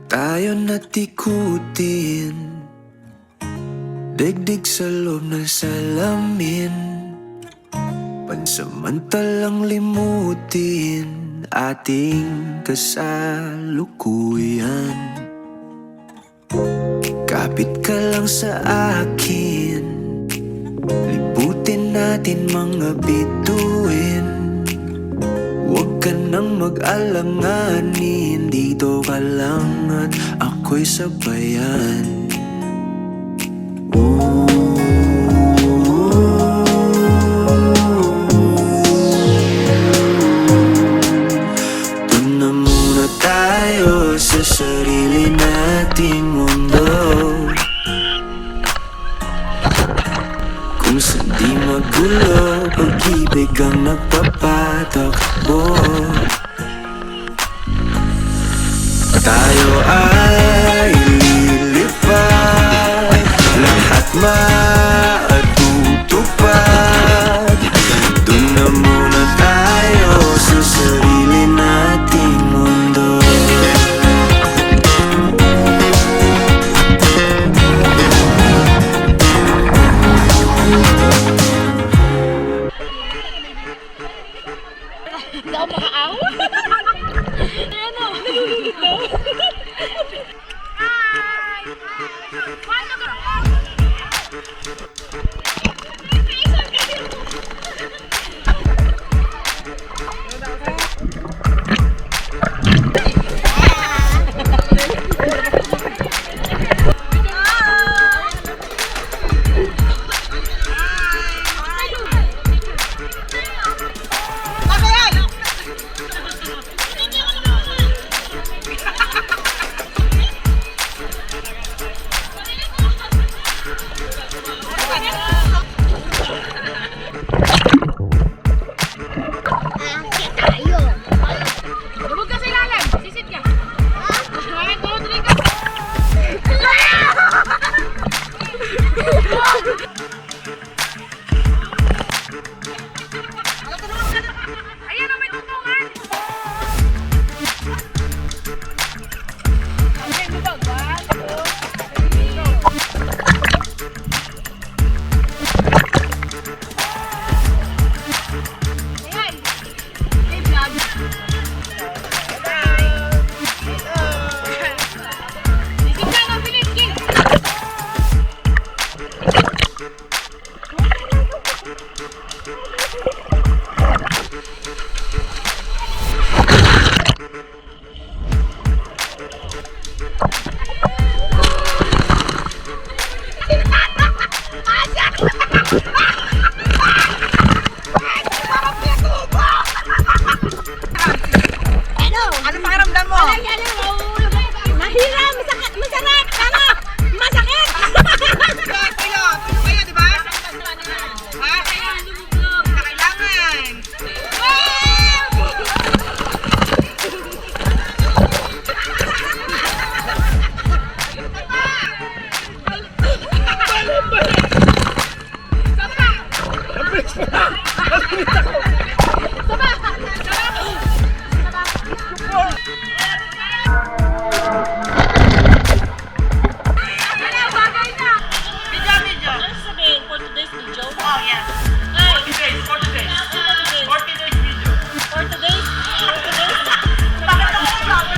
Tayo natikutin, digdig sa loob ng salamin, pansamantalang limutin ating kasalukuyan. Kapit ka lang sa akin, libutin natin mga bituin. Huwag ka nang mag-alanganin, dito ka lang at ako'y sabayan. Doon na muna tayo sa sarili nating mundo, kung saan di magulo, pag-ibig ang nagpapatakbo. Tayo ay lilipad, lahat matutupad. Doon na muna tayo sa sarili nating mundo. Hindi ako makaawa. Ano? Nalulungkot daw. Ayan, may tutungan! Okay, bubag. 1, 2, 3, go! Ayan! Hey, vlog! King ka, mabilis, King! Ano pakiramdam mo? Mahirap! Masarap! Ano? Masakit! Tuyo kayo, di ba? Ha? Kailangan. Oh, yeah. 40 days. 40 days. 40 days video. 40 days? 40 days? Bakit ako sabi?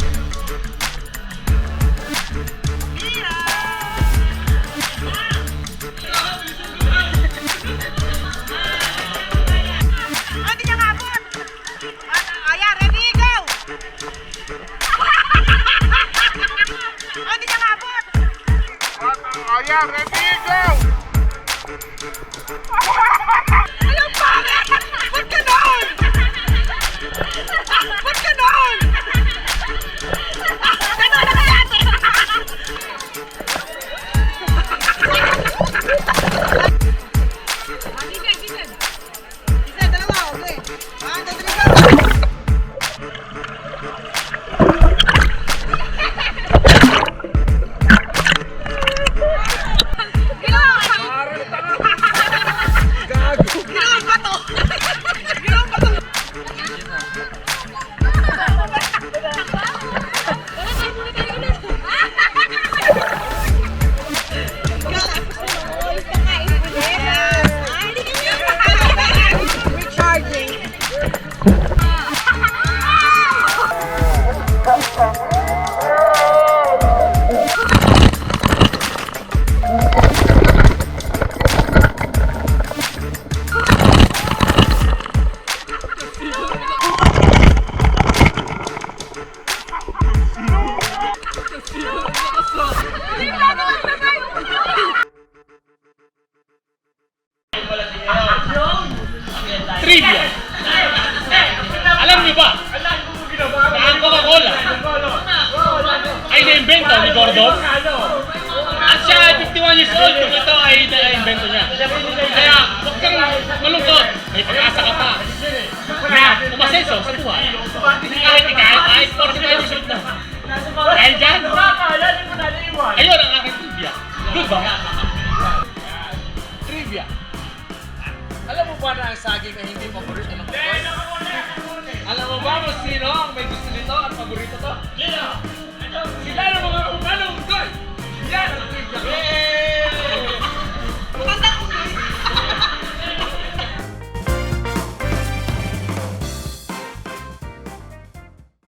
Hindi niya ngabot. Ayan, ready, go! Hindi niya ngabot. Ayan, ready, go! Alam pa! Ba't ganon? Ba't ganon? Ganon na kaya ito! Isa, dalawa, okay. 1, 2, 3, go! Trivia. Alam niyo ba? Na ang Coca-Cola ay na-invento ni Gordon? At siya ay 51 years old kung ito ay na-invento niya. Kaya huwag kang malungkot. May pag-asa ka pa na umasenso sa buhay. Kahit 45 years old na. Dahil dyan, ayun ang aking trivia. Good ba? Trivia. Alam mo ba na ang saging ay hindi paborito ng Pinoy? Alam mo ba kung sino ang may gusto nito at paborito to?